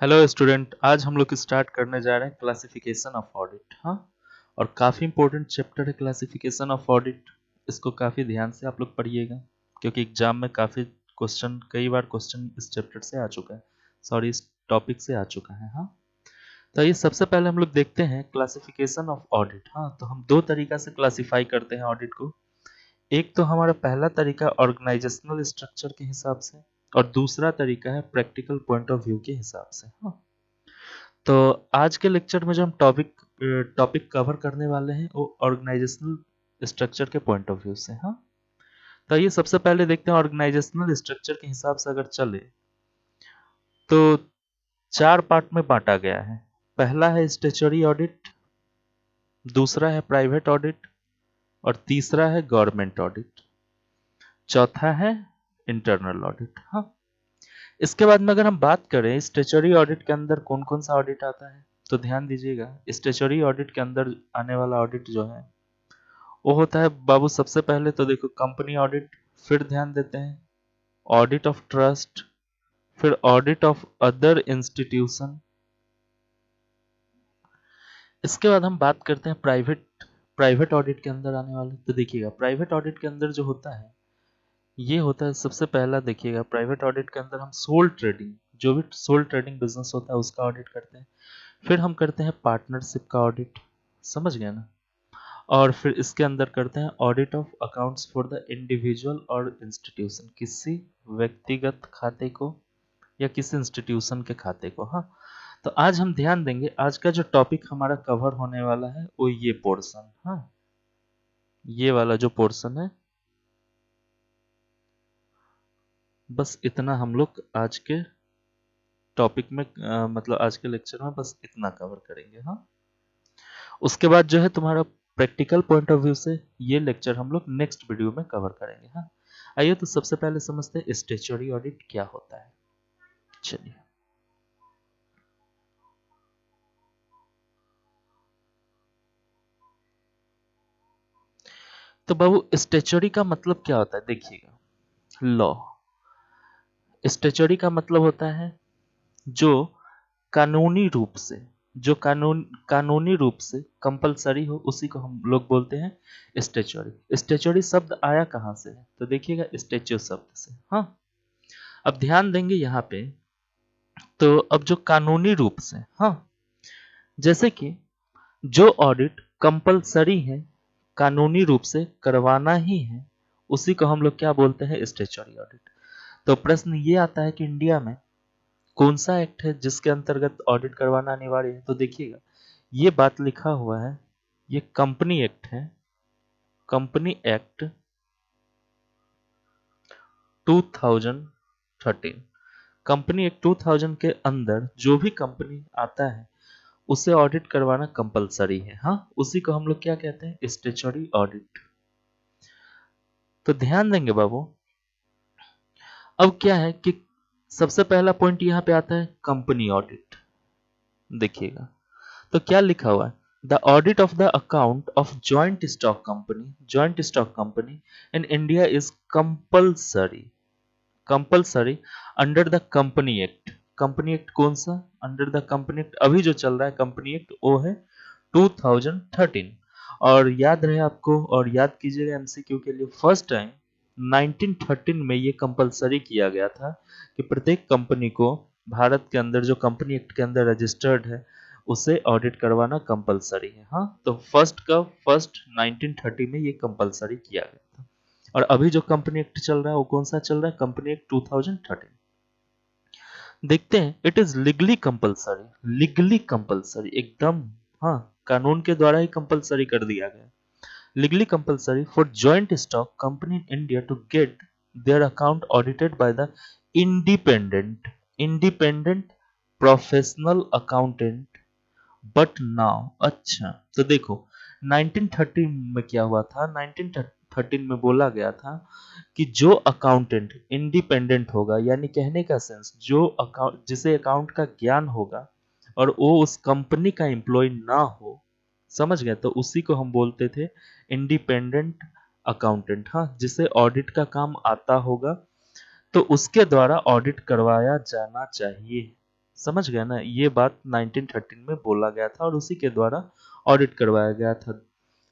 Hello student, आज हम लोग स्टार्ट करने जा रहे हैं क्लासिफिकेशन ऑफ ऑडिट। हाँ, और काफ़ी इंपॉर्टेंट चैप्टर है क्लासिफिकेशन ऑफ ऑडिट। इसको काफ़ी ध्यान से आप लोग पढ़िएगा, क्योंकि एग्जाम में काफ़ी क्वेश्चन, कई बार क्वेश्चन इस चैप्टर से आ चुका है, सॉरी इस टॉपिक से आ चुका है। हाँ, तो ये सबसे पहले हम लोग देखते हैं क्लासिफिकेशन ऑफ ऑडिट। हाँ, तो हम दो तरीका से क्लासीफाई करते हैं ऑडिट को। एक तो हमारा पहला तरीका ऑर्गेनाइजेशनल स्ट्रक्चर के हिसाब से, और दूसरा तरीका है प्रैक्टिकल पॉइंट ऑफ व्यू के हिसाब से। हाँ, तो आज के लेक्चर में जो हम टॉपिक कवर करने वाले हैं वो ऑर्गेनाइजेशनल स्ट्रक्चर के पॉइंट ऑफ व्यू से। हाँ, तो ये सबसे पहले देखते हैं ऑर्गेनाइजेशनल स्ट्रक्चर के हिसाब से अगर चले तो चार पार्ट में बांटा गया है। पहला है स्टैट्यूटरी ऑडिट, दूसरा है प्राइवेट ऑडिट, और तीसरा है गवर्नमेंट ऑडिट, चौथा है इंटरनल ऑडिट। हाँ, इसके बाद में अगर हम बात करें स्टैट्यूटरी ऑडिट के अंदर कौन कौन सा ऑडिट आता है, तो ध्यान दीजिएगा, स्टैट्यूटरी ऑडिट के अंदर आने वाला ऑडिट जो है वो होता है बाबू, सबसे पहले तो देखो कंपनी ऑडिट, फिर ध्यान देते हैं ऑडिट ऑफ ट्रस्ट, फिर ऑडिट ऑफ अदर इंस्टीट्यूशन। इसके बाद हम बात करते हैं प्राइवेट ऑडिट के अंदर आने वाले। तो देखिएगा प्राइवेट ऑडिट के अंदर जो होता है ये होता है, सबसे पहला देखिएगा प्राइवेट ऑडिट के अंदर हम सोल ट्रेडिंग, जो भी सोल ट्रेडिंग बिजनेस होता है उसका ऑडिट करते हैं। फिर हम करते हैं पार्टनरशिप का ऑडिट, समझ गए ना। और फिर इसके अंदर करते हैं audit of accounts for the individual और इंस्टीट्यूशन, किसी व्यक्तिगत खाते को या किसी इंस्टीट्यूशन के खाते को। हाँ, तो आज हम ध्यान देंगे, आज का जो टॉपिक हमारा कवर होने वाला है वो ये पोर्शन। हाँ, ये वाला जो पोर्शन है, बस इतना हम लोग आज के टॉपिक में मतलब आज के लेक्चर में बस इतना कवर करेंगे। हाँ, उसके बाद जो है तुम्हारा प्रैक्टिकल पॉइंट ऑफ व्यू से ये लेक्चर हम लोग नेक्स्ट वीडियो में कवर करेंगे। हाँ, आइए तो सबसे पहले समझते हैं स्टैट्यूटरी ऑडिट क्या होता है। चलिए, तो बाबू स्टैट्यूटरी का मतलब क्या होता है, देखिएगा लॉ। स्टैट्यूटरी का मतलब होता है जो कानूनी रूप से, जो कानूनी रूप से कंपलसरी हो, उसी को हम लोग बोलते हैं स्टैट्यूटरी। स्टैट्यूटरी शब्द आया कहाँ से है, तो देखिएगा स्टैच्यू शब्द से। हाँ, अब ध्यान देंगे यहाँ पे, तो अब जो कानूनी रूप से, हाँ, जैसे कि जो ऑडिट कंपलसरी है, कानूनी रूप से करवाना ही है, उसी को हम लोग क्या बोलते हैं, स्टैट्यूटरी ऑडिट। तो प्रश्न ये आता है कि इंडिया में कौन सा एक्ट है जिसके अंतर्गत ऑडिट करवाना अनिवार्य है, तो देखिएगा ये बात लिखा हुआ है, ये कंपनी एक्ट है, कंपनी एक्ट 2013। कंपनी एक्ट 2000 के अंदर जो भी कंपनी आता है उसे ऑडिट करवाना कंपलसरी है। हाँ, उसी को हम लोग क्या कहते हैं, स्टैट्यूटरी ऑडिट। तो ध्यान देंगे बाबू, अब क्या है कि सबसे पहला पॉइंट यहाँ पे आता है कंपनी ऑडिट। देखिएगा तो क्या लिखा हुआ है, the audit of the account of joint stock company in India is compulsory, compulsory under the company act. Company act कौन सा, अंडर द कंपनी एक्ट अभी जो चल रहा है कंपनी एक्ट वो है 2013। और याद रहे आपको, और याद कीजिएगा एमसीक्यू के लिए, फर्स्ट टाइम 1913 में ये कंपलसरी किया गया था कि प्रत्येक कंपनी को भारत के अंदर जो कंपनी एक्ट के अंदर रजिस्टर्ड है उसे ऑडिट करवाना कंपलसरी है। हाँ, तो फर्स्ट 1930 में ये कंपलसरी किया गया था। और अभी जो कंपनी एक्ट चल रहा है वो कौन सा चल रहा है, कंपनी एक्ट 2013। देखते हैं, इट इज लीगली कंपलसरी एकदम, हाँ, कानून के द्वारा ही कंपलसरी कर दिया गया। Legally compulsory for joint stock company in India to get their account audited by the independent professional accountant. But now, अच्छा, तो देखो 1913 में क्या हुआ था, 1913 में बोला गया था कि जो अकाउंटेंट इंडिपेंडेंट होगा, यानी कहने का सेंस जो अकाउंट, जिसे अकाउंट का ज्ञान होगा और वो उस कंपनी का एम्प्लॉय ना हो, समझ गए, तो उसी को हम बोलते थे इंडिपेंडेंट अकाउंटेंट। हाँ, जिसे ऑडिट का काम आता होगा तो उसके द्वारा ऑडिट करवाया जाना चाहिए, समझ गया ना, ये बात 1913 में बोला गया था और उसी के द्वारा ऑडिट करवाया गया था।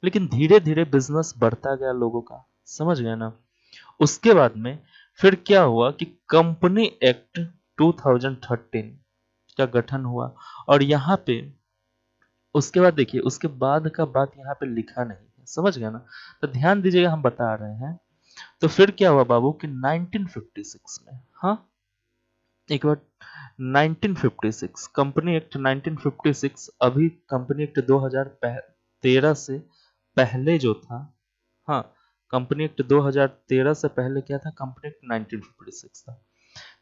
लेकिन धीरे धीरे बिजनेस बढ़ता गया लोगों का, समझ गए ना। उसके बाद में फिर क्या हुआ कि कंपनी एक्ट 2013 का गठन हुआ। और यहाँ पे उसके बाद देखिए, उसके बाद का बात यहाँ पे लिखा नहीं है, समझ गया ना। तो ध्यान दीजिएगा, हम बता रहे हैं। तो फिर क्या हुआ बाबू कि 1956 में, हाँ एक बार, 1956 कंपनी एक्ट 1956, अभी कंपनी एक्ट 2013 से पहले जो था, हाँ कंपनी एक्ट 2013 से पहले क्या था, कंपनी एक्ट 1956 था।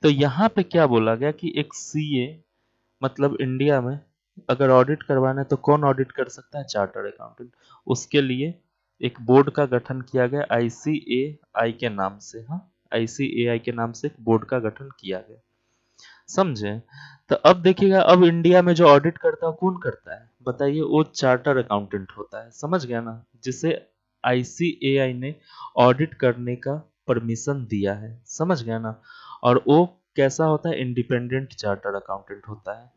तो यहाँ पे क्या बोला गया कि एक सीए, मतलब इंडिया में अगर ऑडिट करवाना है तो कौन ऑडिट कर सकता है, चार्टर्ड अकाउंटेंट। उसके लिए एक बोर्ड का गठन किया गया आईसीएआई के नाम से, हाँ आईसीएआई के नाम से एक बोर्ड का गठन किया गया, समझे। तो अब देखिएगा, अब इंडिया में जो ऑडिट करता है कौन करता है बताइए, वो चार्टर अकाउंटेंट होता है, समझ गया ना, जिसे आईसीएआई ने ऑडिट करने का परमिशन दिया है, समझ गया ना। और वो कैसा होता है, इंडिपेंडेंट चार्टर अकाउंटेंट होता है।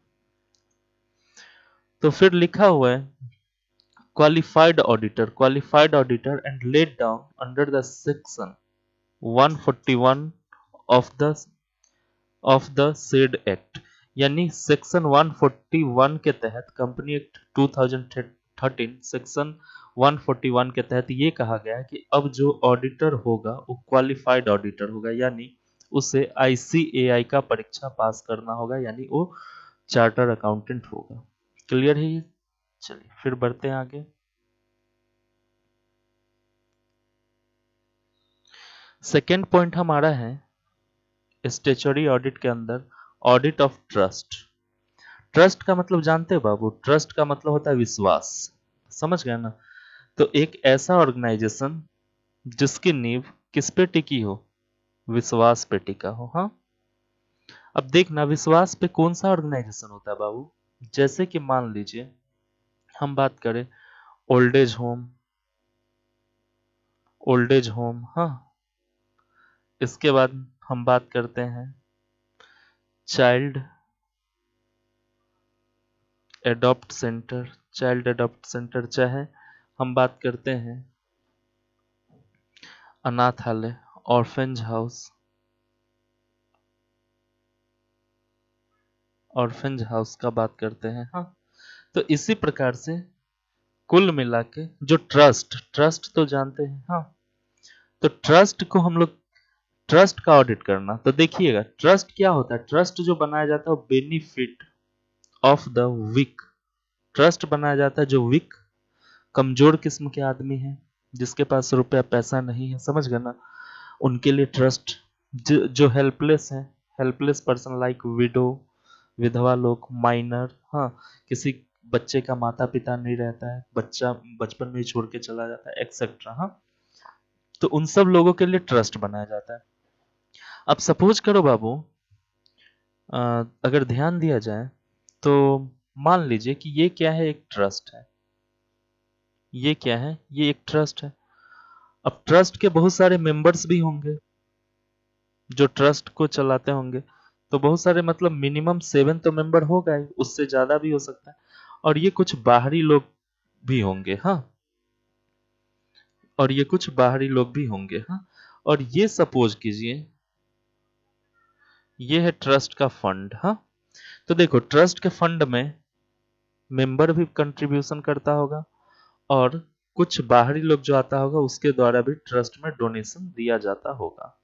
तो फिर लिखा हुआ है qualified auditor and laid down under the section 141 of the said act, यानी सेक्शन 141 के तहत, कंपनी एक्ट 2013 सेक्शन 141 के तहत ये कहा गया है कि अब जो ऑडिटर होगा वो क्वालिफाइड ऑडिटर होगा, यानी उसे आईसीएआई का परीक्षा पास करना होगा, यानी वो चार्टर अकाउंटेंट होगा। क्लियर है ये? चलिए फिर बढ़ते हैं आगे। सेकेंड पॉइंट हमारा है स्टेचुटरी ऑडिट के अंदर, ऑडिट ऑफ ट्रस्ट। ट्रस्ट का मतलब जानते हैं बाबू, ट्रस्ट का मतलब होता है विश्वास, समझ गए ना। तो एक ऐसा ऑर्गेनाइजेशन जिसकी नींव किस पे टिकी हो, विश्वास पे टिका हो, हाँ। अब देखना, विश्वास पे कौन सा ऑर्गेनाइजेशन होता है बाबू, जैसे कि मान लीजिए हम बात करें ओल्ड एज होम, हाँ। इसके बाद हम बात करते हैं चाइल्ड एडॉप्ट सेंटर, चाहे हम बात करते हैं अनाथालय, ऑर्फेंज हाउस का बात करते हैं, हाँ। तो इसी प्रकार से कुल मिला के जो ट्रस्ट तो जानते हैं, हाँ। तो ट्रस्ट को हम लोग, ट्रस्ट का ऑडिट करना, तो देखिएगा ट्रस्ट क्या होता है, ट्रस्ट जो बनाया जाता है वो benefit of the weak, trust बनाया जाता है जो वीक, कमजोर किस्म के आदमी हैं, जिसके पास रुपया पैसा नहीं है, समझ गए ना, उनके लिए ट्रस्ट। जो हेल्पलेस है, हेल्पलेस पर्सन लाइक विडो, विधवा लोग, माइनर, हाँ किसी बच्चे का माता पिता नहीं रहता है, बच्चा बचपन में ही छोड़ के चला जाता है एक्सेट्रा, हाँ। तो उन सब लोगों के लिए ट्रस्ट बनाया जाता है। अब सपोज करो बाबू, अगर ध्यान दिया जाए तो मान लीजिए कि ये क्या है, एक ट्रस्ट है, ये क्या है, ये एक ट्रस्ट है। अब ट्रस्ट के बहुत सारे मेंबर्स भी होंगे जो ट्रस्ट को चलाते होंगे, तो बहुत सारे, मतलब मिनिमम 7 तो मेंबर होगा ही, उससे ज्यादा भी हो सकता है। और ये कुछ बाहरी लोग भी होंगे, हाँ, और ये कुछ बाहरी लोग भी होंगे, हाँ। और ये सपोज कीजिए ये है ट्रस्ट का फंड, हाँ। तो देखो ट्रस्ट के फंड में मेंबर भी कंट्रीब्यूशन करता होगा, और कुछ बाहरी लोग जो आता होगा उसके द्वारा भी ट्रस्ट में डोनेशन दिया जाता होगा।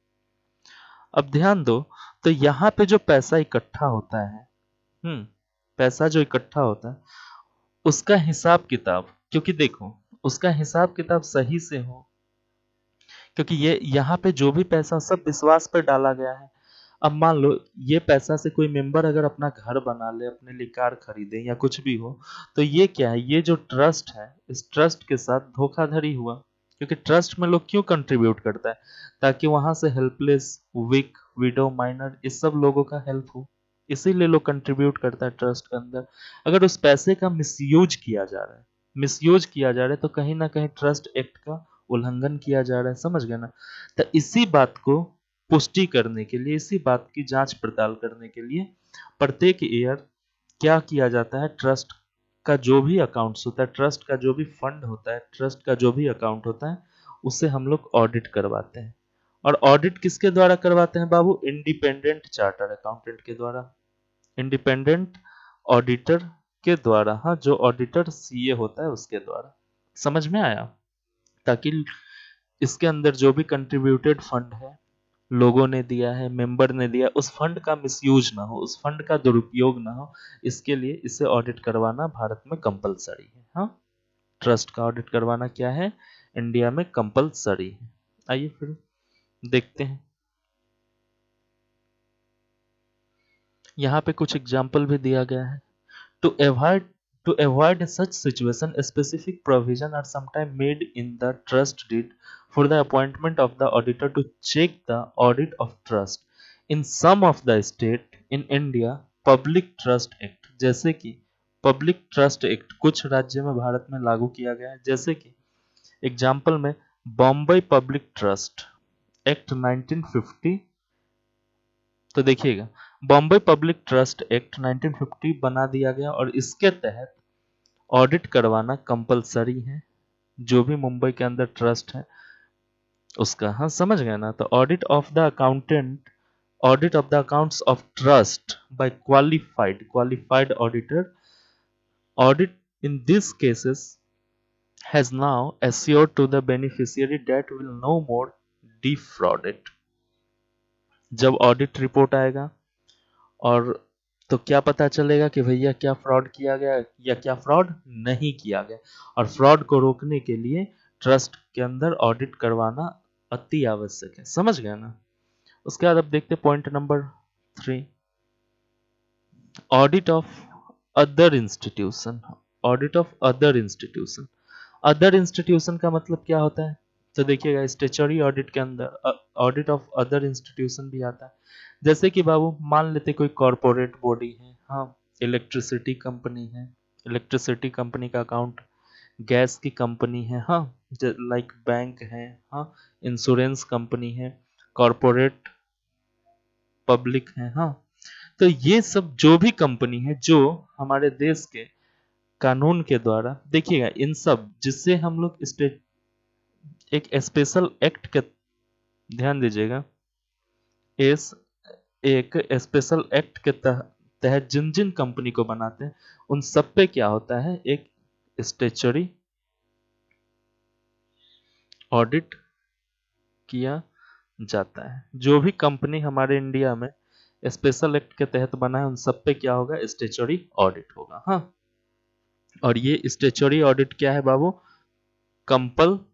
अब ध्यान दो, तो यहाँ पे जो पैसा इकट्ठा होता है, पैसा जो इकट्ठा होता है उसका हिसाब किताब, क्योंकि देखो उसका हिसाब किताब सही से हो, क्योंकि ये यहाँ पे जो भी पैसा सब विश्वास पर डाला गया है। अब मान लो ये पैसा से कोई मेंबर अगर अपना घर बना ले, अपने लिए कार खरीदे या कुछ भी हो, तो ये क्या है, ये जो ट्रस्ट है, इस ट्रस्ट के साथ धोखाधड़ी हुआ। क्योंकि ट्रस्ट में लोग क्यों कंट्रीब्यूट करता है, ताकि वहां से हेल्पलेस, वीक, विडो, माइनर, इस सब लोगों का हेल्प हो, इसीलिए लोग कंट्रीब्यूट करता है ट्रस्ट के अंदर। अगर उस पैसे का मिसयूज किया जा रहा है तो कहीं ना कहीं ट्रस्ट एक्ट का उल्लंघन किया जा रहा है, समझ गए ना। तो इसी बात को पुष्टि करने के लिए, इसी बात की जांच पड़ताल करने के लिए प्रत्येक ईयर क्या किया जाता है, ट्रस्ट का जो भी अकाउंट्स होता है, ट्रस्ट का जो भी फंड होता है, ट्रस्ट का जो भी अकाउंट होता है, उसे हम लोग ऑडिट करवाते हैं। और ऑडिट किसके द्वारा करवाते हैं बाबू? इंडिपेंडेंट चार्टर अकाउंटेंट के द्वारा, इंडिपेंडेंट ऑडिटर के द्वारा। हाँ, जो ऑडिटर सीए होता है उसके द्वारा। समझ में आया? ताकि इसके अंदर जो भी कंट्रीब्यूटेड फंड है, लोगों ने दिया है, मेंबर ने दिया, उस फंड का मिसयूज ना हो, उस फंड का दुरुपयोग ना हो, इसके लिए इसे ऑडिट करवाना भारत में कंपलसरी है। हाँ, ट्रस्ट का ऑडिट करवाना क्या है, इंडिया में कंपलसरी है। आइए फिर देखते हैं, यहाँ पे कुछ एग्जाम्पल भी दिया गया है। To avoid such situation, specific provision are sometimes made in the trust deed for the appointment of the auditor to check the audit of trust. In some of the state in India, Public Trust Act, जैसे कि Public Trust Act कुछ राज्य में भारत में लागू किया गया है, जैसे कि एग्जाम्पल में बॉम्बे पब्लिक ट्रस्ट एक्ट 1950। तो देखिएगा, बॉम्बे पब्लिक ट्रस्ट एक्ट 1950 बना दिया गया और इसके तहत ऑडिट करवाना कंपलसरी है, जो भी मुंबई के अंदर ट्रस्ट है उसका। हाँ, समझ गए ना? तो audit of the accounts of trust bye qualified auditor, audit in this cases has now assured to the beneficiary that will no more defrauded। जब ऑडिट रिपोर्ट आएगा और तो क्या पता चलेगा कि भैया क्या फ्रॉड किया गया या क्या फ्रॉड नहीं किया गया। और फ्रॉड को रोकने के लिए ट्रस्ट के अंदर ऑडिट करवाना अति आवश्यक है। समझ गए ना? उसके बाद अब देखते point number 3, audit of other institution. Audit of other institution, other institution का मतलब क्या होता है? तो देखिएगा, स्टेचुटरी ऑडिट के अंदर ऑडिट ऑफ अदर इंस्टीट्यूशन भी आता है। जैसे कि बाबू मान लेते कोई कॉरपोरेट बॉडी है, हाँ, इलेक्ट्रिसिटी कंपनी है, इलेक्ट्रिसिटी कंपनी का अकाउंट, गैस की कंपनी है, हाँ, लाइक बैंक है, हाँ, इंश्योरेंस कंपनी है, कॉरपोरेट पब्लिक है, हाँ। तो ये सब जो भी कंपनी है जो हमारे देश के कानून के द्वारा, देखिएगा इन सब जिससे हम लोग स्टेट एक स्पेशल एक्ट के, ध्यान दीजिएगा, इस एक स्पेशल एक्ट के तहत जिन जिन कंपनी को बनाते हैं उन सब पे क्या होता है, एक स्टेचुटरी ऑडिट किया जाता है। जो भी कंपनी हमारे इंडिया में स्पेशल एक्ट के तहत बना है उन सब पे क्या होगा, स्टेचुटरी ऑडिट होगा। हाँ, और ये स्टेचुटरी ऑडिट क्या है बाबू, कंपलसरी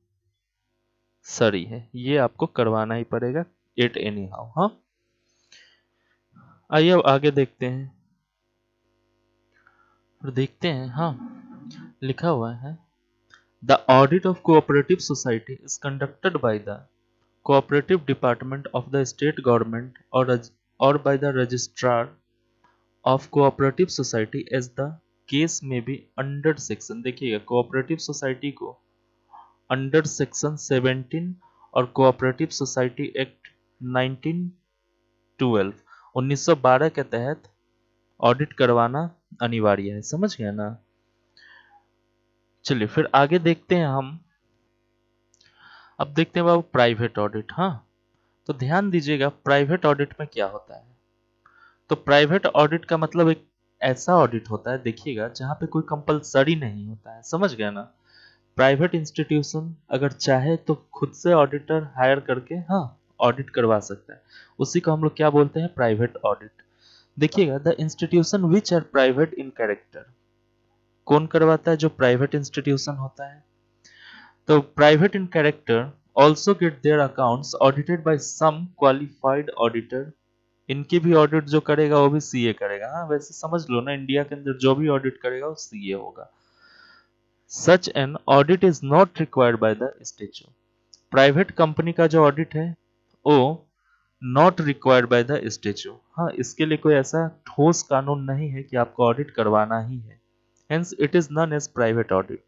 है, ये आपको करवाना ही पड़ेगा एट एनी हाउ। हाँ, आइए अब आगे देखते हैं हाँ, लिखा हुआ है the audit of cooperative society is conducted by the cooperative department of the state government और by the registrar of cooperative society as the case में भी अंडर सेक्शन, देखिएगा कोऑपरेटिव सोसाइटी को अंडर सेक्शन 17 और कोऑपरेटिव सोसाइटी एक्ट 1912 के तहत audit करवाना अनिवार्य है। समझ गए ना? चलिए फिर आगे देखते हैं हम। अब देखते हैं बाबू प्राइवेट ऑडिट। हाँ, तो ध्यान दीजिएगा प्राइवेट ऑडिट में क्या होता है। तो प्राइवेट ऑडिट का मतलब एक ऐसा ऑडिट होता है, देखिएगा, जहां पे कोई कंपलसरी नहीं होता है। समझ गए ना? प्राइवेट इंस्टीट्यूशन अगर चाहे तो खुद से ऑडिटर हायर करके, हाँ, ऑडिट करवा सकता है। उसी को हम लोग क्या बोलते हैं, प्राइवेट ऑडिट। देखिएगा, the institution which are private in character, कौन करवाता है? जो प्राइवेट इंस्टीट्यूशन होता है। तो private in character also get their accounts audited by some qualified auditor. इनकी भी ऑडिट जो करेगा वो भी सीए करेगा। हाँ, वैसे समझ लो ना, इंडिया के अंदर जो भी ऑडिट करेगा वो सीए होगा। Such an audit is not required by the statue. Private company का जो ऑडिट है वो not required by the statue. हाँ, इसके लिए कोई ऐसा ठोस कानून नहीं है कि आपको ऑडिट करवाना ही है। Hence it is known as private audit.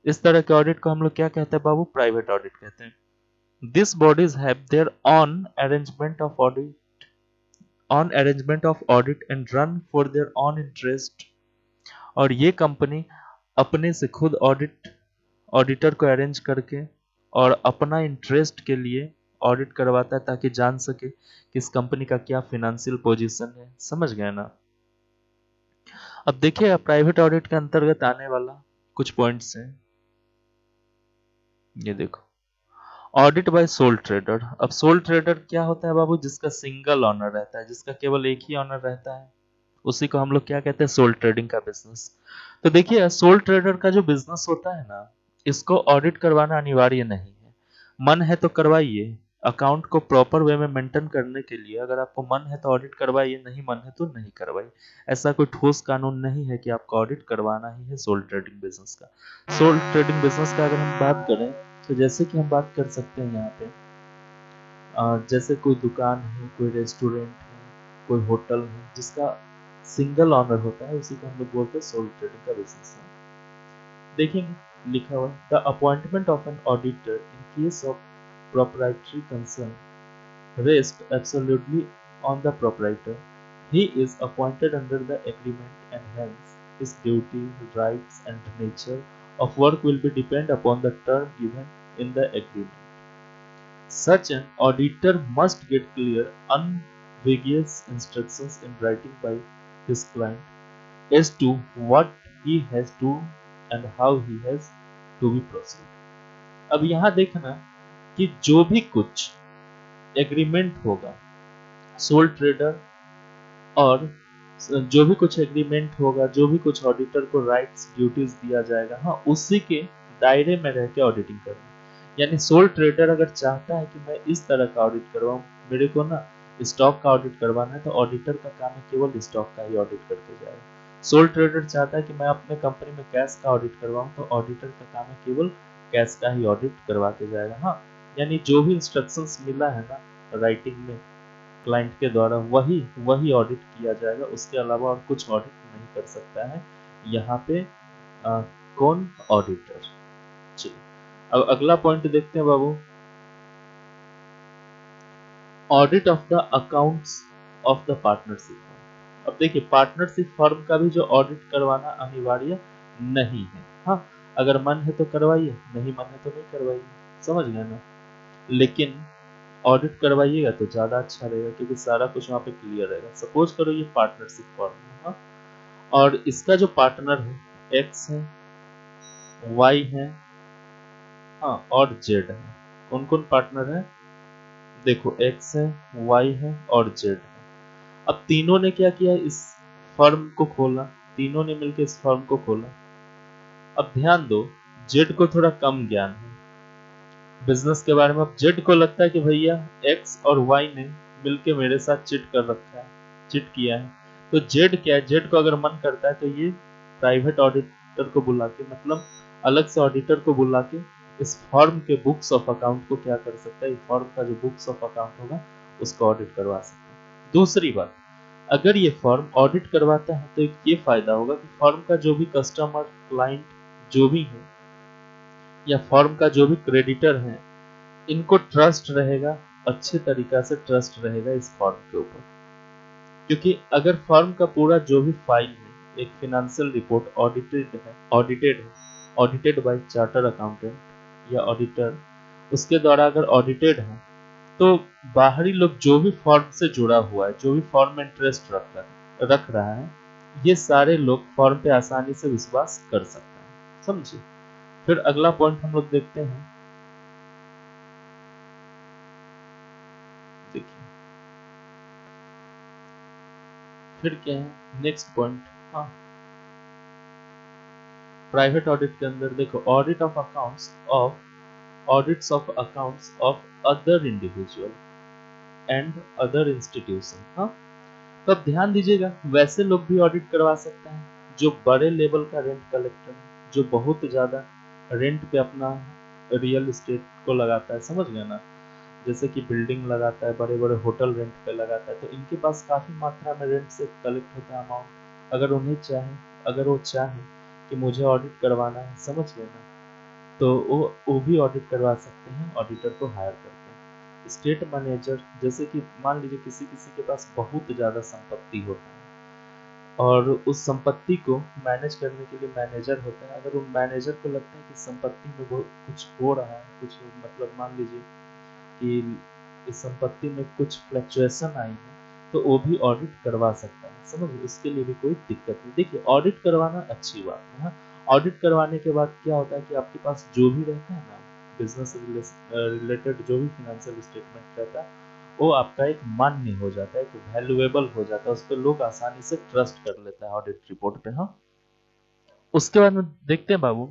इस तरह के ऑडिट को हम लोग क्या कहते हैं बाबू, प्राइवेट ऑडिट कहते हैं। This bodies have their own arrangement of audit on arrangement of audit and run for their on interest. और ये कंपनी अपने से खुद ऑडिटर को अरेंज करके और अपना इंटरेस्ट के लिए ऑडिट करवाता है ताकि जान सके कि इस कंपनी का क्या फिनेंशियल पोजीशन है। समझ गए ना? अब देखिए प्राइवेट ऑडिट के अंतर्गत आने वाला कुछ पॉइंट्स हैं। ये देखो, ऑडिट बाय सोल ट्रेडर। अब सोल ट्रेडर क्या होता है बाबू? जिसका सिंगल ऑनर रहता है, जिसका केवल एक ही ऑनर रहता है, उसी को हम लोग क्या कहते हैं? सोल ट्रेडिंग का बिजनेस। तो देखिए सोल ट्रेडर का जो बिजनेस होता है ना, इसको ऑडिट करवाना अनिवार्य नहीं है। मन है तो करवाइए, अकाउंट को प्रॉपर वे में मेंटेन करने के लिए अगर आपको मन है तो ऑडिट करवाइए, नहीं मन है तो नहीं करवाइए। ऐसा कोई ठोस कानून नहीं है कि आपको ऑडिट करवाना ही है सोल ट्रेडिंग बिजनेस का। सोल ट्रेडिंग बिजनेस का अगर हम बात करें तो जैसे कि हम बात कर सकते हैं यहाँ पे, जैसे कोई दुकान है, कोई रेस्टोरेंट है, कोई होटल है, जिसका सिंगल ऑनर होता है, उसी को हम लोग बोलते हैं सोल ट्रेडिंग का बिजनेस है। देखेंगे लिखा हुआ, the appointment of an auditor in case of proprietary concern rest absolutely on the proprietor. He is appointed under the agreement and hence his duty, rights and nature of work will be depend upon the term given in the agreement. Such an auditor must get clear, unambiguous instructions in writing by his client as to what he has to and how he has to be proceed. अब यहाँ देखना कि जो भी कुछ agreement होगा soul trader और जो भी कुछ एग्रीमेंट होगा, जो भी कुछ ऑडिटर को राइट्स ड्यूटीज दिया जाएगा, हाँ उसी के दायरे में रह के ऑडिटिंग करना। यानी सोल ट्रेडर अगर चाहता है कि मैं इस तरह का ऑडिट करवाऊं, मेरे को ना स्टॉक का ऑडिट करवाना है, तो ऑडिटर का काम है केवल स्टॉक का ही ऑडिट करके जाएगा। सोल ट्रेडर चाहता है कि मैं अपने कंपनी में कैश का ऑडिट करवाऊं, तो ऑडिटर का काम है केवल कैश का ही ऑडिट करवा के जाएगा। हाँ, यानी जो भी इंस्ट्रक्शंस मिला है ना राइटिंग में क्लाइंट के द्वारा, वही ऑडिट किया जाएगा, उसके अलावा और कुछ ऑडिट नहीं कर सकता है यहाँ पे कौन? ऑडिटर। चलिए अब अगला पॉइंट देखते हैं बाबू, audit of the accounts of the partnership. अब देखिए पार्टनरशिप फर्म का भी जो ऑडिट करवाना अनिवार्य नहीं है। हाँ, अगर मन है तो करवाइए, नहीं मन है तो नहीं करवाइए। समझ गए ना? लेकिन ऑडिट करवाइएगा तो ज्यादा अच्छा रहेगा, क्योंकि सारा कुछ वहाँ पे क्लियर रहेगा। सपोज करो ये पार्टनरशिप फॉर्म है, हाँ, और इसका जो पार्टनर है एक्स है, वाई है, हाँ, और जेड है। कौन कौन पार्टनर है? देखो एक्स है, वाई है और जेड है। अब तीनों ने क्या किया? इस फर्म को खोला, तीनों ने मिलकर इस फर्म को खोला। अब ध्यान दो, जेड को थोड़ा कम ज्ञान है बिजनेस के बारे में। अब जेड को लगता है कि भैया एक्स और वाई ने मिलके मेरे साथ चिट कर रखा है, चिट किया है। तो जेड क्या है? जेड को अगर मन करता है तो ये प्राइवेट ऑडिटर को बुला के, मतलब अलग से ऑडिटर को बुला के इस फर्म के बुक्स ऑफ अकाउंट को क्या कर सकता है? फर्म का जो बुक्स ऑफ अकाउंट होगा उसको ऑडिट करवा सकता है। दूसरी बात, अगर ये फर्म ऑडिट करवाता है तो ये फायदा होगा कि फर्म का जो भी कस्टमर, क्लाइंट जो भी है, या फर्म का जो भी क्रेडिटर है, इनको ट्रस्ट रहेगा, अच्छे तरीका से ट्रस्ट रहेगा इस फर्म के ऊपर। क्योंकि अगर फर्म का पूरा जो भी फाइल है, एक financial report audited bye charter accountant या ऑडिटर, उसके द्वारा अगर ऑडिटेड है, तो बाहरी लोग जो भी फर्म से जुड़ा हुआ है, जो भी फर्म में इंटरेस्ट रख रहा है, ये सारे लोग फर्म पे आसानी से विश्वास कर सकते हैं। समझे? फिर अगला पॉइंट हम लोग देखते हैं। देखिए फिर क्या है नेक्स्ट पॉइंट। हाँ, प्राइवेट ऑडिट के अंदर देखो, audits of accounts of other individual and other institution. हाँ, तो अब ध्यान दीजिएगा, वैसे लोग भी ऑडिट करवा सकते हैं जो बड़े लेवल का रेंट कलेक्टर है, जो बहुत ज्यादा रेंट पे अपना रियल एस्टेट को लगाता है। समझ गए ना? जैसे कि बिल्डिंग लगाता है, बड़े बड़े होटल रेंट पे लगाता है, तो इनके पास काफी मात्रा में रेंट से कलेक्ट होता है अमाउंट। अगर वो चाहे कि मुझे ऑडिट करवाना है, समझ गए ना, तो वो भी ऑडिट करवा सकते हैं ऑडिटर को हायर करके। स्टेट मैनेजर, जैसे कि मान लीजिए किसी किसी के पास बहुत ज़्यादा संपत्ति होता है और उस संपत्ति को मैनेज करने के लिए मैनेजर होता है। अगर उन मैनेजर को लगता है कि संपत्ति में बहुत कुछ हो रहा है, कुछ मतलब मान लीजिए कि इस संपत्ति में कुछ फ्लक्चुएशन आई है, तो वो भी ऑडिट करवा सकता है। समझिए, उसके लिए भी कोई दिक्कत नहीं। देखिए, ऑडिट करवाना अच्छी बात है। हाँ, ऑडिट करवाने के बाद क्या होता है कि आपके पास जो भी रहता है ना, बिजनेस रिलेटेड जो भी फाइनेंशियल स्टेटमेंट रहता है, वो आपका एक मान्य हो जाता है, एक वैल्यूएबल हो जाता है, उस पर लोग आसानी से ट्रस्ट कर लेता है ऑडिट रिपोर्ट पे। हाँ, उसके बाद में देखते हैं बाबू,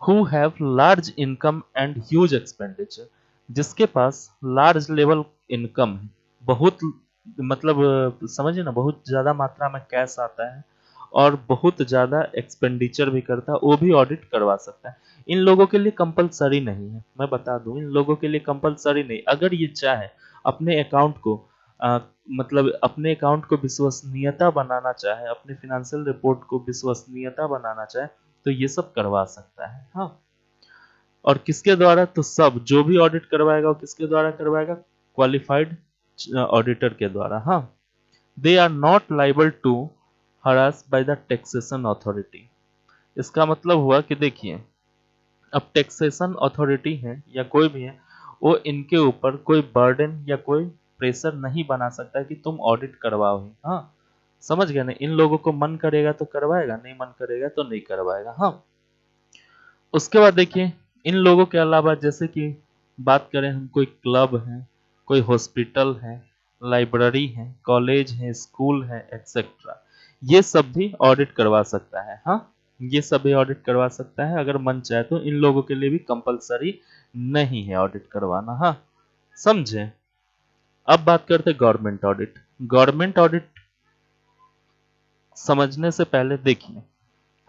who have large income and huge expenditure, जिसके पास लार्ज लेवल इनकम है, बहुत मतलब समझिए ना, बहुत ज्यादा मात्रा में कैश आता है और बहुत ज्यादा एक्सपेंडिचर भी करता है, वो भी ऑडिट करवा सकता है। इन लोगों के लिए कंपलसरी नहीं है, मैं बता दूं, इन लोगों के लिए कंपलसरी नहीं। अगर ये चाहे अपने अकाउंट को मतलब अपने अकाउंट को विश्वसनीयता बनाना चाहे, अपने फाइनेंशियल रिपोर्ट को विश्वसनीयता बनाना चाहे, तो ये सब करवा सकता है। हाँ, और किसके द्वारा? तो सब जो भी ऑडिट करवाएगा वो किसके द्वारा करवाएगा? क्वालिफाइड ऑडिटर के द्वारा। हाँ, they are not liable to harass by the taxation authority. इसका मतलब हुआ कि देखिए, अब टैक्सेशन अथॉरिटी है या कोई भी है, वो इनके ऊपर कोई बर्डन या कोई प्रेशर नहीं बना सकता कि तुम ऑडिट करवाओ ही। हाँ, समझ गए ना? इन लोगों को मन करेगा तो करवाएगा, नहीं मन करेगा तो नहीं करवाएगा। हाँ, उसके बाद देखिए, इन लोगों के अलावा जैसे कि बात करें हम, कोई क्लब है, कोई हॉस्पिटल है, लाइब्रेरी है, कॉलेज है, स्कूल है, एक्सेट्रा, ये सब भी ऑडिट करवा सकता है। हाँ, ये सब भी ऑडिट करवा सकता है अगर मन चाहे तो। इन लोगों के लिए भी कंपलसरी नहीं है ऑडिट करवाना। हाँ, समझे? अब बात करते हैं गवर्नमेंट ऑडिट। गवर्नमेंट ऑडिट समझने से पहले देखिए,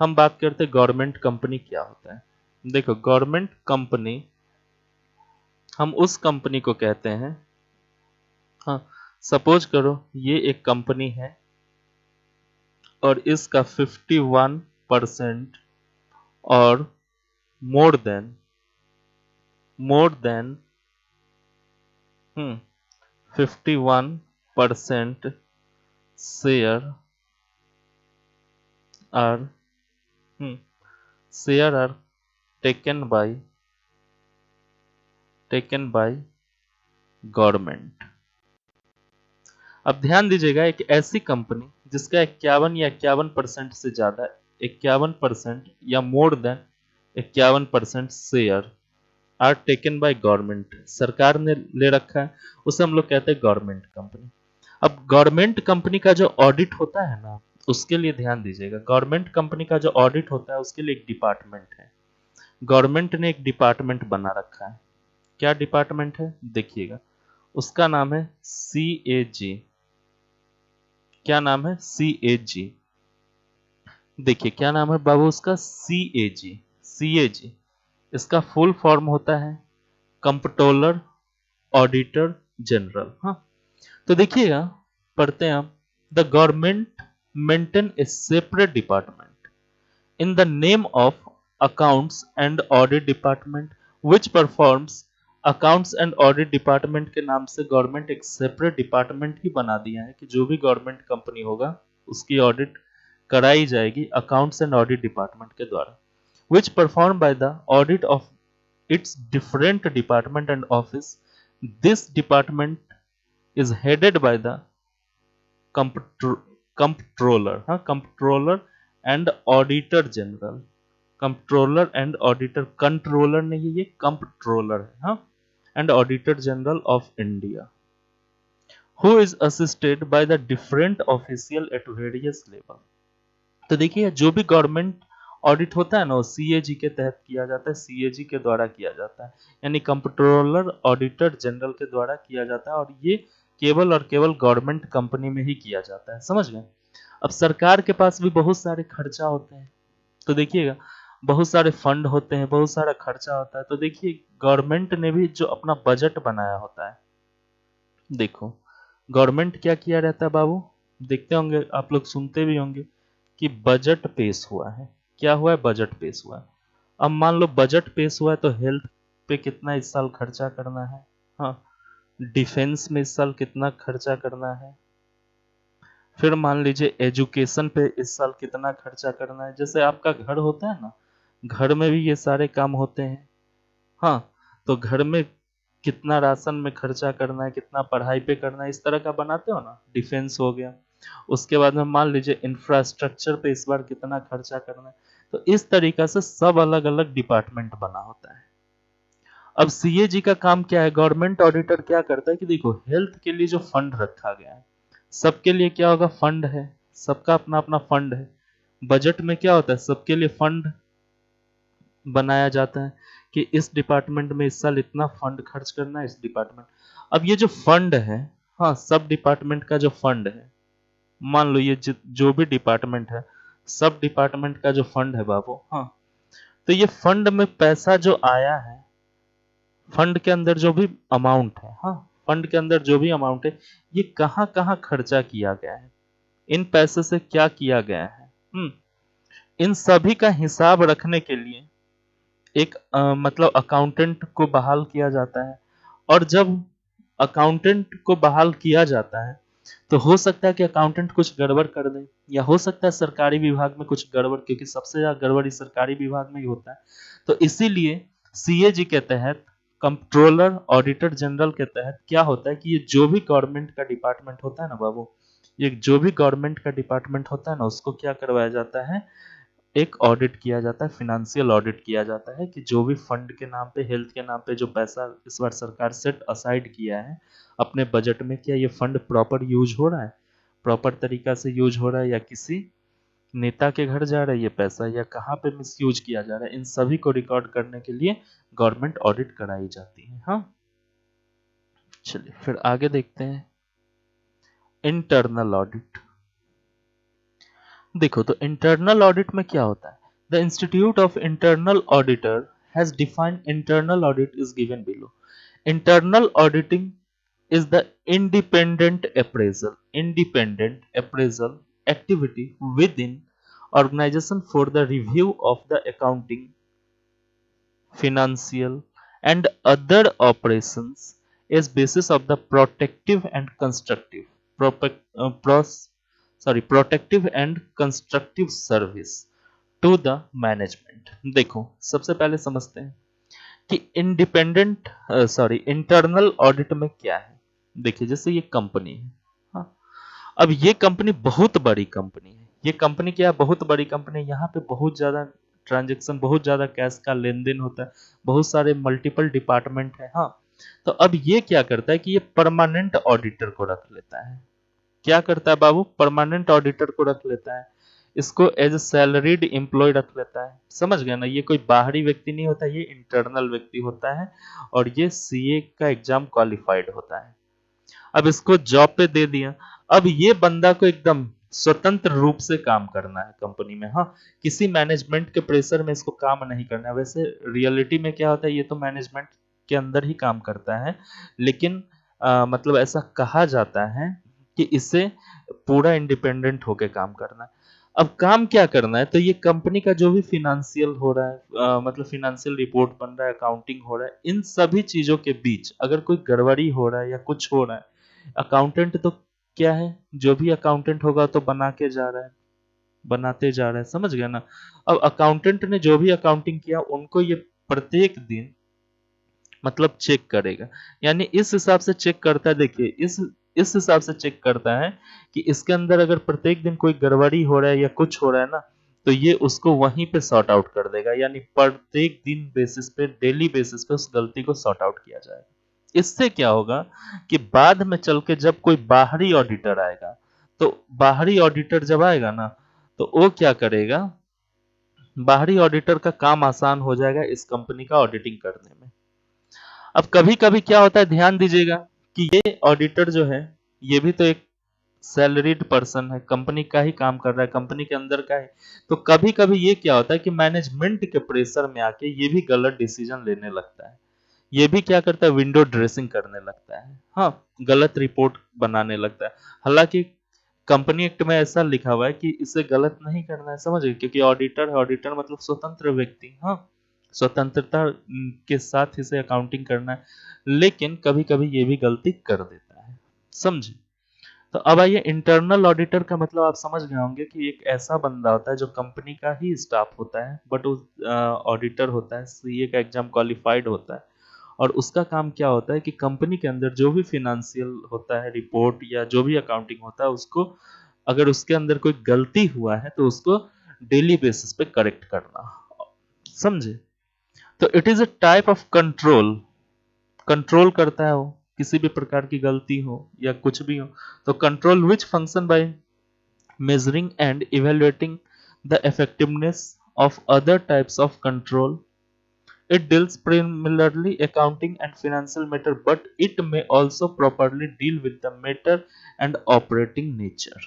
हम बात करते हैं गवर्नमेंट कंपनी क्या होता है। देखो, गवर्नमेंट कंपनी, हम उस कंपनी को कहते हैं, हाँ, सपोज करो ये एक कंपनी है और इसका 51% और more than more than 51% share are share are taken by government. अब ध्यान दीजिएगा, एक ऐसी कंपनी जिसका 51 या 51% से ज्यादा, 51% या more than 51% share are taken by government, सरकार ने ले रखा है, उसे हम लोग कहते हैं गवर्नमेंट कंपनी। अब गवर्नमेंट कंपनी का जो ऑडिट होता है ना, उसके लिए ध्यान दीजिएगा, गवर्नमेंट कंपनी का जो ऑडिट होता है उसके लिए एक डिपार्टमेंट है। गवर्नमेंट ने एक डिपार्टमेंट बना रखा है। क्या डिपार्टमेंट है? देखिएगा, उसका नाम है CAG। क्या नाम है? CAG। देखिए, क्या नाम है बाबू उसका? CAG। CAG, इसका फुल फॉर्म होता है कंप्ट्रोलर ऑडिटर जनरल। हाँ, तो देखिएगा, पढ़ते हैं हम, the government maintain A separate department in the name of accounts and audit department which performs. Accounts and audit department के नाम से गवर्नमेंट एक सेपरेट डिपार्टमेंट ही बना दिया है कि जो भी गवर्नमेंट कंपनी होगा उसकी ऑडिट कराई जाएगी अकाउंट्स एंड ऑडिट डिपार्टमेंट के द्वारा, which performed by the audit of its different department and office. This department is headed by the comptroller, हाँ, comptroller and auditor general। comptroller and auditor, controller नहीं, ये comptroller है। हाँ, and auditor general of India, who is assisted by the different official at various level। तो देखिए, जो भी government audit होता है ना, वो CAG के तहत किया जाता है, CAG के द्वारा किया जाता है, यानी कंप्ट्रोलर ऑडिटर जनरल के द्वारा किया जाता है, और ये केवल और केवल गवर्नमेंट कंपनी में ही किया जाता है। समझ गए? अब सरकार के पास भी बहुत सारे खर्चा होते हैं, तो देखिएगा, बहुत सारे फंड होते हैं, बहुत सारा खर्चा होता है, तो देखिए गवर्नमेंट ने भी जो अपना बजट बनाया होता है, देखो गवर्नमेंट क्या किया रहता है बाबू, देखते होंगे आप लोग, सुनते भी होंगे कि बजट पेश हुआ है। क्या हुआ है? बजट पेश हुआ है। अब मान लो बजट पेश हुआ है तो हेल्थ पे कितना इस साल खर्चा करना है। हाँ, डिफेंस में इस साल कितना खर्चा करना है, फिर मान लीजिए एजुकेशन पे इस साल कितना खर्चा करना है। जैसे आपका घर होता है ना, घर में भी ये सारे काम होते हैं। हाँ, तो घर में कितना राशन में खर्चा करना है, कितना पढ़ाई पे करना है, इस तरह का बनाते हो ना, डिफेंस हो गया। उसके बाद में मान लीजिए इंफ्रास्ट्रक्चर पे इस बार कितना खर्चा करना है। तो इस तरीका से सब अलग अलग डिपार्टमेंट बना होता है। अब सीएजी का काम क्या है, गवर्नमेंट ऑडिटर क्या करता है कि देखो हेल्थ के लिए जो फंड रखा गया है, सबके लिए क्या होगा, फंड है, सबका अपना अपना फंड है। बजट में क्या होता है, सबके लिए फंड बनाया जाता है कि इस डिपार्टमेंट में इस साल इतना फंड खर्च करना है, इस डिपार्टमेंट। अब ये जो फंड है, हाँ, सब डिपार्टमेंट का जो फंड है, मान लो ये जो भी डिपार्टमेंट है, सब डिपार्टमेंट का जो फंड है बाबू, हाँ, तो ये फंड में पैसा जो आया है, फंड के अंदर जो भी अमाउंट है, हाँ, फंड के अंदर जो भी अमाउंट है, ये कहाँ कहाँ खर्चा किया गया है, इन पैसे से क्या किया गया है, इन सभी का हिसाब रखने के लिए एक मतलब अकाउंटेंट को बहाल किया जाता है। और जब अकाउंटेंट को बहाल किया जाता है, तो हो सकता है कि अकाउंटेंट कुछ गड़बड़ कर दे, या हो सकता है सरकारी विभाग में कुछ गड़बड़, क्योंकि सबसे ज्यादा गड़बड़ी सरकारी विभाग में ही होता है। तो इसीलिए सीएजी के तहत, कंट्रोलर ऑडिटर जनरल के तहत क्या होता है कि ये जो भी गवर्नमेंट का डिपार्टमेंट होता है ना बाबू, ये जो भी गवर्नमेंट का डिपार्टमेंट होता है ना, उसको क्या करवाया जाता है, एक ऑडिट किया जाता है, फिनेंशियल ऑडिट किया जाता है कि जो भी फंड के नाम पे, हेल्थ के नाम पे जो पैसा इस बार सरकार सेट असाइड किया है अपने बजट में, क्या ये फंड प्रॉपर यूज हो रहा है, प्रॉपर तरीका से यूज हो रहा है, या किसी नेता के घर जा रहा है ये पैसा, या कहाँ पे मिस यूज किया जा रहा है, इन सभी को रिकॉर्ड करने के लिए गवर्नमेंट ऑडिट कराई जाती है। हाँ, चलिए फिर आगे देखते हैं इंटरनल ऑडिट। देखो तो इंटरनल ऑडिट में क्या होता है, the institute of internal auditor has defined internal audit is given below. Internal auditing is the independent appraisal activity within organization for the review of the accounting, financial and other operations is basis of the protective and constructive protect, protective and constructive service to the management। देखो सबसे पहले समझते हैं कि internal audit में क्या है। देखिए जैसे ये कंपनी है, हाँ, अब ये कंपनी बहुत बड़ी कंपनी है, ये कंपनी क्या है, बहुत बड़ी कंपनी है, यहाँ पे बहुत ज्यादा ट्रांजेक्शन, बहुत ज्यादा कैश का लेन देन होता है, बहुत सारे मल्टीपल डिपार्टमेंट है। हाँ, तो अब ये क्या करता है कि ये परमानेंट ऑडिटर को रख लेता है। क्या करता है बाबू, परमानेंट ऑडिटर को रख लेता है, इसको एज ए सैलरीड एम्प्लॉय रख लेता है। समझ गए ना, ये कोई बाहरी व्यक्ति नहीं होता, ये इंटरनल व्यक्ति होता है, और ये सीए का एग्जाम क्वालिफाइड होता है। अब इसको जॉब पे दे दिया, अब ये बंदा को एकदम स्वतंत्र रूप से काम करना है कंपनी में। हाँ, किसी मैनेजमेंट के प्रेशर में इसको काम नहीं करना है। वैसे रियलिटी में क्या होता है, ये तो मैनेजमेंट के अंदर ही काम करता है, लेकिन मतलब ऐसा कहा जाता है कि इसे पूरा इंडिपेंडेंट होके काम करना है। अब काम क्या करना है, तो ये कंपनी का जो भी फिनेंशियल हो रहा है, मतलब फिनेंशियल रिपोर्ट बन रहा है, अकाउंटिंग हो रहा है, इन सभी चीजों के बीच अगर कोई गड़बड़ी हो रहा है या कुछ हो रहा है, अकाउंटेंट तो क्या है, जो भी अकाउंटेंट होगा तो बना के जा रहा है, बनाते जा रहा है। समझ गया ना। अब अकाउंटेंट ने जो भी अकाउंटिंग किया, उनको ये प्रत्येक दिन मतलब चेक करेगा, यानी इस हिसाब से चेक करता है। देखिए इस हिसाब से चेक करता है कि इसके अंदर अगर प्रत्येक दिन कोई गड़बड़ी हो रहा है या कुछ हो रहा है ना, तो ये उसको वहीं पे सॉर्ट आउट कर देगा, यानी प्रत्येक दिन बेसिस पे, डेली बेसिस पे उस गलती को सॉर्ट आउट किया जाएगा। इससे क्या होगा कि बाद में चल के जब कोई बाहरी ऑडिटर आएगा, तो बाहरी ऑडिटर जब आएगा ना, तो वो क्या करेगा, बाहरी ऑडिटर का काम आसान हो जाएगा इस कंपनी का ऑडिटिंग करने में। अब कभी कभी क्या होता है, ध्यान दीजिएगा कि ये ऑडिटर जो है, ये भी तो एक सैलरीड पर्सन है, कंपनी का ही काम कर रहा है, कंपनी के अंदर का है। तो कभी कभी ये क्या होता है कि मैनेजमेंट के प्रेशर में आके ये भी गलत डिसीजन लेने लगता है, ये भी क्या करता है, विंडो ड्रेसिंग करने लगता है। हाँ, गलत रिपोर्ट बनाने लगता है। हालांकि कंपनी एक्ट में ऐसा लिखा हुआ है कि इसे गलत नहीं करना है, समझ गए, क्योंकि ऑडिटर है, ऑडिटर मतलब स्वतंत्र व्यक्ति। हाँ, स्वतंत्रता के साथ इसे अकाउंटिंग करना है, लेकिन कभी कभी ये भी गलती कर देता है। समझे? तो अब आइए, इंटरनल ऑडिटर का मतलब आप समझ गए होंगे कि एक ऐसा बंदा होता है जो कंपनी का ही स्टाफ होता है, बट वो ऑडिटर होता है, सीए का एग्जाम क्वालिफाइड होता है, और उसका काम क्या होता है कि कंपनी के अंदर जो भी फिनेंशियल होता है रिपोर्ट या जो भी अकाउंटिंग होता है उसको, अगर उसके अंदर कोई गलती हुआ है तो उसको डेली बेसिस पे करेक्ट करना। समझे? तो it is a type of control, control करता है वो, किसी भी प्रकार की गलती हो या कुछ भी हो। तो control which function by measuring and evaluating the effectiveness of other types of control. It deals primarily accounting and financial matter, but it may also properly deal with the matter and operating nature.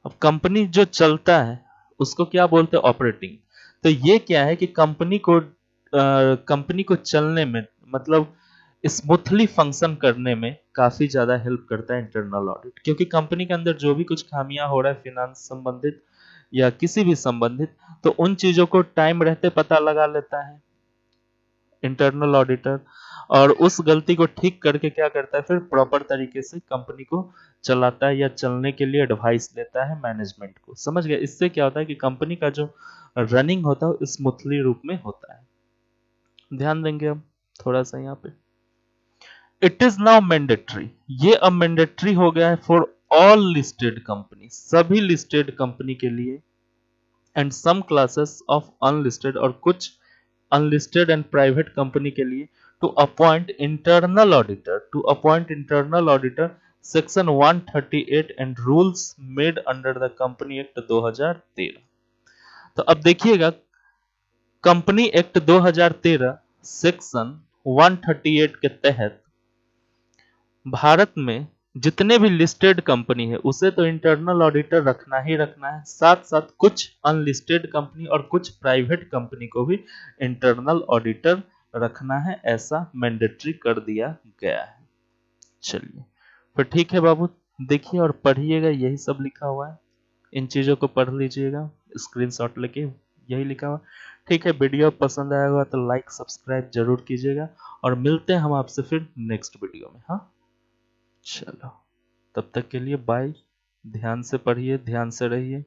अब company जो चलता है उसको क्या बोलते हैं? Operating. तो ये क्या है कि कंपनी को चलने में, मतलब स्मूथली फंक्शन करने में काफी ज्यादा हेल्प करता है इंटरनल ऑडिट, क्योंकि कंपनी के अंदर जो भी कुछ खामियां हो रहा है फिनेंस संबंधित या किसी भी संबंधित, तो उन चीजों को टाइम रहते पता लगा लेता है इंटरनल ऑडिटर, और उस गलती को ठीक करके क्या करता है, फिर प्रॉपर तरीके से कंपनी को चलाता है या चलने के लिए एडवाइस देता है मैनेजमेंट को। समझ गए? इससे क्या होता है कि कंपनी का जो रनिंग होता है वो स्मूथली रूप में होता है। ध्यान देंगे अब थोड़ा सा यहाँ पे, इट इज नाउ मैंडेटरी, ये अब मैंडेटरी हो गया है फॉर ऑल लिस्टेड कंपनी, सभी लिस्टेड कंपनी के लिए, and some classes of unlisted, और कुछ अनलिस्टेड एंड प्राइवेट कंपनी के लिए, to appoint internal auditor, section 138 and rules made under the company act 2013। तो अब देखिएगा, कंपनी एक्ट 2013 सेक्शन 138 के तहत भारत में जितने भी लिस्टेड कंपनी है उसे तो इंटरनल ऑडिटर रखना ही रखना है, साथ साथ कुछ अनलिस्टेड कंपनी और कुछ प्राइवेट कंपनी को भी इंटरनल ऑडिटर रखना है, ऐसा मैंडेटरी कर दिया गया है। चलिए फिर ठीक है बाबू, देखिए और पढ़िएगा, यही सब लिखा हुआ है, इन चीजों को पढ़ लीजिएगा स्क्रीनशॉट लेके, यही लिखा हुआ। ठीक है, वीडियो पसंद आया होगा तो लाइक सब्सक्राइब जरूर कीजिएगा, और मिलते हैं हम आपसे फिर नेक्स्ट वीडियो में। हाँ चलो, तब तक के लिए बाय, ध्यान से पढ़िए, ध्यान से रहिए।